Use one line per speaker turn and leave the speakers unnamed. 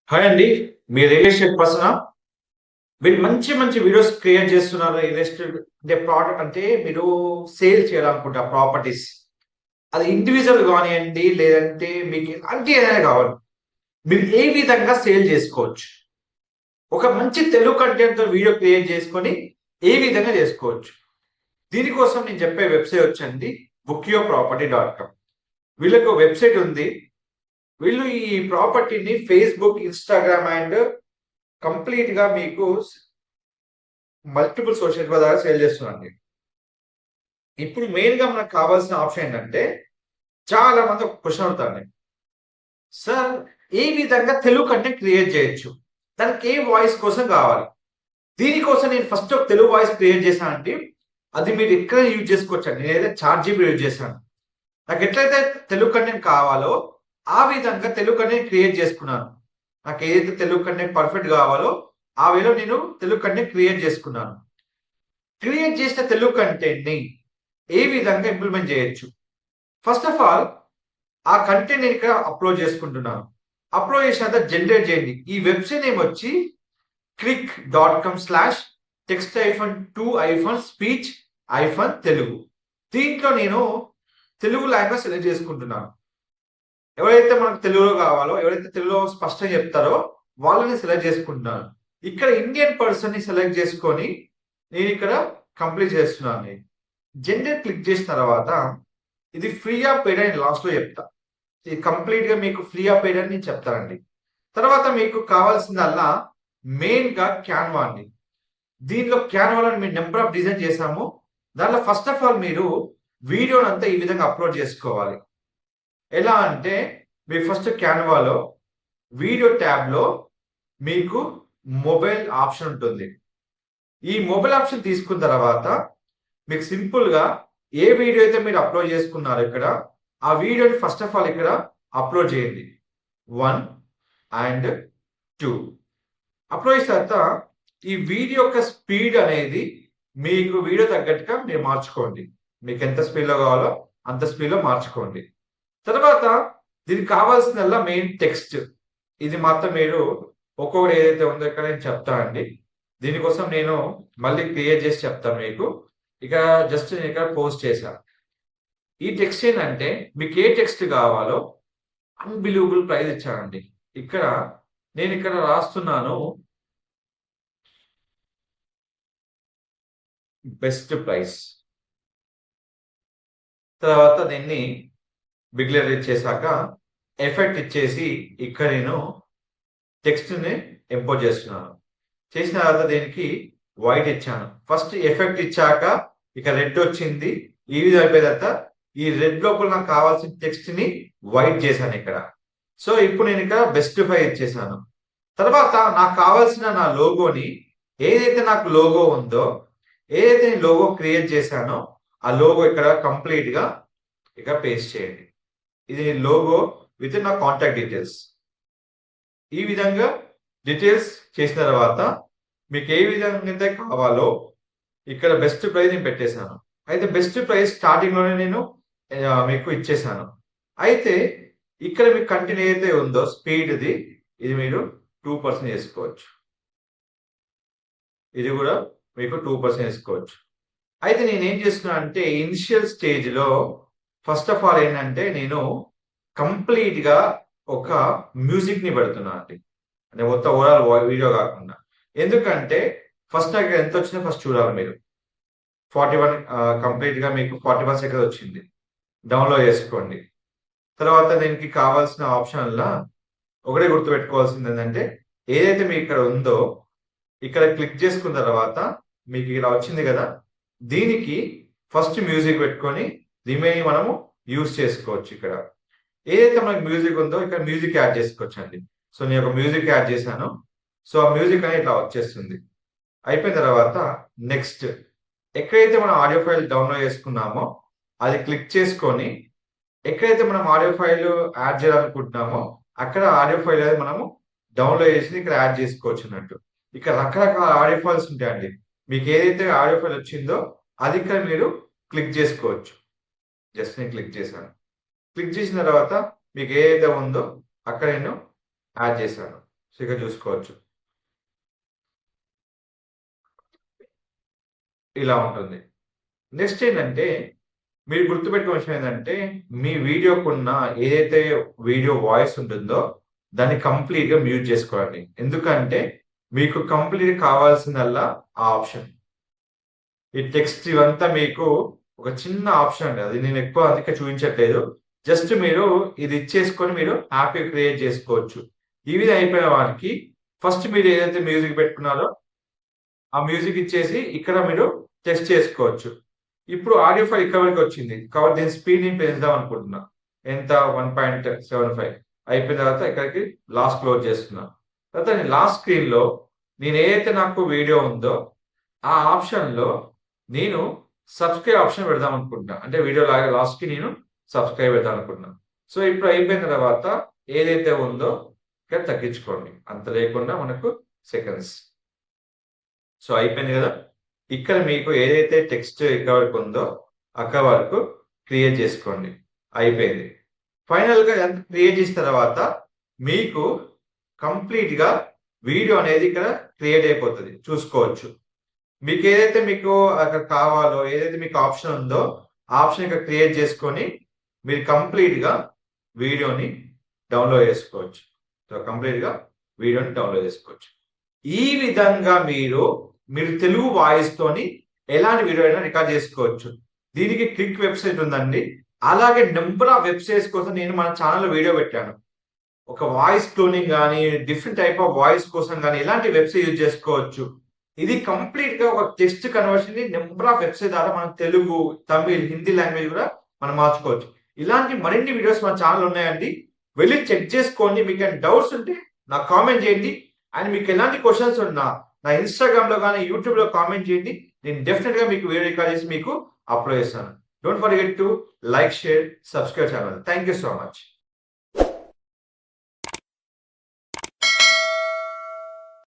Hi అండి. మీరు real estate పర్సనా? మీరు మంచి మంచి వీడియోస్ క్రియేట్ చేస్తున్నారు. రియల్ ఎస్టేట్ అంటే ప్రోడక్ట్ అంటే మీరు సేల్ చేయాలనుకుంటా ప్రాపర్టీస్. అది ఇండివిజువల్ కానియండి, లేదంటే మీకు ఎలాంటి ఏదైనా కావాలి. మీరు ఏ విధంగా సేల్ చేసుకోవచ్చు. ఒక మంచి తెలుగు కంటెంట్‌తో వీడియో క్రియేట్ చేసుకొని ఏ విధంగా చేసుకోవచ్చు. దీనికోసం నేను చెప్పే వెబ్‌సైట్ వచ్చండి bookyourproperty.com. వీళ్ళకి ఒక వెబ్‌సైట్ ఉంది. వీళ్ళు ఈ ప్రాపర్టీని ఫేస్‌బుక్, ఇన్‌స్టాగ్రామ్ అండ్ కంప్లీట్‌గా మీకు మల్టిపుల్ సోషల్ మీడియా ద్వారా సేల్ చేస్తున్నానండి. ఇప్పుడు మెయిన్‌గా మనకు కావాల్సిన ఆప్షన్ ఏంటంటే, చాలా మంది ఒక క్వెషన్ అడుగుతారండి. సార్ ఏ విధంగా తెలుగు కంటెంట్ క్రియేట్ చేయొచ్చు? దానికి ఏ వాయిస్ కోసం కావాలి? దీనికోసం నేను ఫస్ట్ ఒక తెలుగు వాయిస్ క్రియేట్ చేశానండి. అది మీరు ఎక్కడ యూజ్ చేసుకోవచ్చండి. నేనైతే చాట్‌జీపీటీ యూజ్ చేశాను. నాకు ఎట్లయితే తెలుగు కంటెంట్ కావాలో, ఆ విధంగా తెలుగు కంటెంట్ క్రియేట్ చేసుకున్నాను. నాకు ఏదైతే తెలుగు కంటెంట్ పర్ఫెక్ట్ కావాలో, ఆ వేలో నేను తెలుగు కంటెంట్ క్రియేట్ చేసుకున్నాను. క్రియేట్ చేసిన తెలుగు కంటెంట్‌ని ఏ విధంగా ఇంప్లిమెంట్ చేయొచ్చు? ఫస్ట్ ఆఫ్ ఆల్ ఆ కంటెంట్ నేను ఇక్కడ అప్లోడ్ చేసుకుంటున్నాను. అప్లోడ్ చేసిన తర్వాత జనరేట్ చేయండి. ఈ వెబ్‌సైట్ నేమ్ వచ్చి click.com/text-to-speech-telugu. దీంట్లో నేను తెలుగు లాంగ్వేజ్ సెలెక్ట్ చేసుకుంటున్నాను. ఎవరైతే మనకు తెలుగులో కావాలో, ఎవరైతే తెలుగులో స్పష్టంగా చెప్తారో వాళ్ళని సెలెక్ట్ చేసుకుంటున్నాను. ఇక్కడ ఇండియన్ పర్సన్‌ని సెలెక్ట్ చేసుకొని నేనిక్కడ కంప్లీట్ చేస్తున్నాను. జనరేట్ క్లిక్ చేసిన తర్వాత ఇది ఫ్రీ ఆఫ్ పెయిడ్ అని లాస్ట్‌లో చెప్తా. ఇది కంప్లీట్‌గా మీకు ఫ్రీ ఆఫ్ పెయిడ్ అని నేను చెప్తానండి. తర్వాత మీకు కావాల్సిందల్లా మెయిన్‌గా క్యాన్వా అండి. దీనిలో క్యాన్వాలో మేము నంబర్ ఆఫ్ డిజైన్ చేసాము. దాంట్లో ఫస్ట్ ఆఫ్ ఆల్ మీరు వీడియోనంతా ఈ విధంగా అప్‌లోడ్ చేసుకోవాలి. ఎలా అంటే మీరు ఫస్ట్ క్యాన్వాలో వీడియో ట్యాబ్‌లో మీకు మొబైల్ ఆప్షన్ ఉంటుంది. ఈ మొబైల్ ఆప్షన్ తీసుకున్న తర్వాత మీకు సింపుల్‌గా ఏ వీడియో అయితే మీరు అప్‌లోడ్ చేసుకున్నారో ఇక్కడ, ఆ వీడియోని ఫస్ట్ ఆఫ్ ఆల్ ఇక్కడ అప్‌లోడ్ చేయండి. 1 అండ్ 2 అప్‌లోడ్ చేసిన తర్వాత ఈ వీడియో యొక్క స్పీడ్ అనేది మీకు వీడియో తగ్గట్టుగా మీరు మార్చుకోండి. మీకు ఎంత స్పీడ్‌లో కావాలో అంత స్పీడ్‌లో మార్చుకోండి. తర్వాత దీనికి కావాల్సిందల్లా మెయిన్ టెక్స్ట్. ఇది మాత్రం మీరు ఒక్కొక్కటి ఏదైతే ఉందో ఇక్కడ నేను చెప్తానండి. దీనికోసం నేను మళ్ళీ క్రియేట్ చేసి చెప్తాను మీకు. ఇక జస్ట్ నేను ఇక్కడ పోస్ట్ చేశా. ఈ టెక్స్ట్ ఏంటంటే మీకు ఏ టెక్స్ట్ కావాలో అన్‌బిలీవబుల్ ప్రైస్ ఇచ్చానండి. ఇక్కడ నేనిక్కడ రాస్తున్నాను బెస్ట్ ప్రైస్. తర్వాత దీన్ని బిగ్లర్ ఇచ్చేసాక ఎఫెక్ట్ ఇచ్చేసి ఇక్కడ నేను టెక్స్ట్‌ని ఇంపోర్ట్ చేస్తున్నాను. చేసిన తర్వాత దీనికి వైట్ ఇచ్చాను. ఫస్ట్ ఎఫెక్ట్ ఇచ్చాక ఇక రెడ్ వచ్చింది. ఈ విధంగా అయిపోయిన తర్వాత ఈ రెడ్ లోపల నాకు కావాల్సిన టెక్స్ట్‌ని వైట్ చేశాను ఇక్కడ. సో ఇప్పుడు నేను ఇక్కడ బెస్టిఫై ఇచ్చేసాను. తర్వాత నాకు కావాల్సిన నా లోగోని ఏదైతే నాకు లోగో ఉందో, ఏదైతే నేను లోగో క్రియేట్ చేశానో, ఆ లోగో ఇక్కడ కంప్లీట్‌గా ఇక్కడ పేస్ట్ చేయండి. ఇది లోగో విత్ నా కాంటాక్ట్ డీటెయిల్స్. ఈ విధంగా డీటెయిల్స్ చేసిన తర్వాత మీకు ఏ విధంగా అయితే కావాలో ఇక్కడ బెస్ట్ ప్రైస్ నేను పెట్టేశాను. అయితే బెస్ట్ ప్రైస్ స్టార్టింగ్‌లోనే నేను మీకు ఇచ్చేసాను. అయితే ఇక్కడ మీకు కంటెంట్ ఏదైతే ఉందో స్పీడ్‌ది ఇది మీరు 2% చేసుకోవచ్చు. ఇది కూడా మీకు 2% ఏసుకోవచ్చు. అయితే నేనేం చేస్తున్నా అంటే ఇనిషియల్ స్టేజ్‌లో ఫస్ట్ ఆఫ్ ఆల్ ఏంటంటే నేను కంప్లీట్‌గా ఒక మ్యూజిక్‌ని పెడుతున్నా అండి. అంటే మొత్తం ఓవరాల్ వీడియో కాకుండా. ఎందుకంటే ఫస్ట్ నాకు ఎంతొచ్చిందో ఫస్ట్ చూడాలి మీరు. 41 కంప్లీట్‌గా మీకు 41 సెకండ్స్ వచ్చింది. డౌన్‌లోడ్ చేసుకోండి. తర్వాత దీనికి కావాల్సిన ఆప్షన్‌లా ఒకటే గుర్తుపెట్టుకోవాల్సింది ఏంటంటే ఏదైతే మీకు ఇక్కడ ఉందో ఇక్కడ క్లిక్ చేసుకున్న తర్వాత మీకు ఇలా వచ్చింది కదా! దీనికి ఫస్ట్ మ్యూజిక్ పెట్టుకొని రిమైనింగ్ మనము యూజ్ చేసుకోవచ్చు ఇక్కడ. ఏదైతే మనకు మ్యూజిక్ ఉందో ఇక్కడ మ్యూజిక్ యాడ్ చేసుకోవచ్చండి. సో నేను ఒక మ్యూజిక్ యాడ్ చేశాను. సో ఆ మ్యూజిక్ అనేది ఇట్లా వచ్చేస్తుంది. అయిపోయిన తర్వాత నెక్స్ట్ ఎక్కడైతే మనం ఆడియో ఫైల్ డౌన్‌లోడ్ చేసుకున్నామో అది క్లిక్ చేసుకొని ఎక్కడైతే మనం ఆడియో ఫైల్ యాడ్ చేయాలనుకుంటున్నామో అక్కడ ఆడియో ఫైల్ అనేది మనము డౌన్‌లోడ్ చేసి ఇక్కడ యాడ్ చేసుకోవచ్చన్నట్టు. ఇక్కడ రకరకాల ఆడియో ఫైల్స్ ఉంటాయండి. మీకు ఏదైతే ఆడియో ఫైల్ వచ్చిందో అది ఇక్కడ మీరు క్లిక్ చేసుకోవచ్చు. జస్ట్ నేను క్లిక్ చేశాను. క్లిక్ చేసిన తర్వాత మీకు ఏదైతే ఉందో అక్కడ నేను యాడ్ చేశాను. సో ఇక్కడ చూసుకోవచ్చు ఇలా ఉంటుంది. నెక్స్ట్ ఏంటంటే మీరు గుర్తుపెట్టుకునే విషయం ఏంటంటే మీ వీడియోకున్న ఏదైతే వీడియో వాయిస్ ఉంటుందో దాన్ని కంప్లీట్గా మ్యూట్ చేసుకోండి. ఎందుకంటే మీకు కంప్లీట్ కావాల్సిందల్లా ఆ ఆప్షన్. ఈ టెక్స్ట్ ఇవంతా మీకు ఒక చిన్న ఆప్షన్ అండి. అది నేను ఎక్కువ అందుకే చూపించట్లేదు. జస్ట్ మీరు ఇది ఇచ్చేసుకొని మీరు హ్యాపీ క్రియేట్ చేసుకోవచ్చు. ఇవి అయిపోయిన వాటికి ఫస్ట్ మీరు ఏదైతే మ్యూజిక్ పెట్టుకున్నారో ఆ మ్యూజిక్ ఇచ్చేసి ఇక్కడ మీరు టెస్ట్ చేసుకోవచ్చు. ఇప్పుడు ఆడియో ఫైల్ ఇక్కడ వరకు వచ్చింది కాబట్టి దీని స్పీడ్ ని పెంచుదాం అనుకుంటున్నా. ఎంత 1.75 అయిపోయిన తర్వాత ఇక్కడికి లాస్ట్ క్లోజ్ చేస్తున్నా. తర్వాత నేను లాస్ట్ స్క్రీన్ లో నేను ఏదైతే నాకు వీడియో ఉందో ఆ ఆప్షన్ లో నేను సబ్స్క్రైబ్ ఆప్షన్ పెడదాం అనుకుంటున్నా. అంటే వీడియో లాగా లాస్ట్ కి నేను సబ్స్క్రైబ్ పెడదాం అనుకుంటున్నా. సో ఇప్పుడు అయిపోయిన తర్వాత ఏదైతే ఉందో ఇక్కడ తగ్గించుకోండి. అంత లేకుండా మనకు సెకండ్స్. సో అయిపోయింది కదా. ఇక్కడ మీకు ఏదైతే టెక్స్ట్ ఇక్కడ వరకు ఉందో అక్కడ వరకు క్రియేట్ చేసుకోండి. అయిపోయింది. ఫైనల్ గా ఎంత క్రియేట్ చేసిన తర్వాత మీకు కంప్లీట్ గా వీడియో అనేది ఇక్కడ క్రియేట్ అయిపోతుంది. చూసుకోవచ్చు. మీకు ఏదైతే మీకు అక్కడ కావాలో ఏదైతే మీకు ఆప్షన్ ఉందో ఆప్షన్ ఇక్కడ క్రియేట్ చేసుకొని మీరు కంప్లీట్ గా వీడియోని డౌన్లోడ్ చేసుకోవచ్చు. సో కంప్లీట్ గా వీడియోని డౌన్లోడ్ చేసుకోవచ్చు. ఈ విధంగా మీరు తెలుగు వాయిస్ తోని ఎలాంటి వీడియో అయినా రికార్డ్ చేసుకోవచ్చు. దీనికి క్లిక్ వెబ్సైట్ ఉందండి. అలాగే నెంబర్ ఆఫ్ వెబ్సైట్స్ కోసం నేను మన ఛానల్లో వీడియో పెట్టాను. ఒక వాయిస్ క్లోనింగ్ కానీ డిఫరెంట్ టైప్ ఆఫ్ వాయిస్ కోసం కానీ ఎలాంటి వెబ్సైట్ యూజ్ చేసుకోవచ్చు. ఇది కంప్లీట్ గా ఒక టెక్స్ట్ కన్వర్షన్ ని నెంబర్ ఆఫ్ వెబ్సైట్ ద్వారా మనం తెలుగు, తమిళ్, హిందీ లాంగ్వేజ్ కూడా మనం మార్చుకోవచ్చు. ఇలాంటి మరిన్ని వీడియోస్ మన ఛానల్ ఉన్నాయండి. వెళ్ళి చెక్ చేసుకోండి. మీకు డౌట్స్ ఉంటే నాకు కామెంట్ చేయండి. అండ్ మీకు ఎలాంటి క్వశ్చన్స్ ఉన్నా నా ఇన్స్టాగ్రామ్ లో కానీ యూట్యూబ్ లో కామెంట్ చేయండి. నేను డెఫినెట్ గా మీకు వీడియో రికార్డ్ చేసి మీకు అప్లోడ్ చేస్తాను. Don't forget to like, share, subscribe channel. Thank you so much.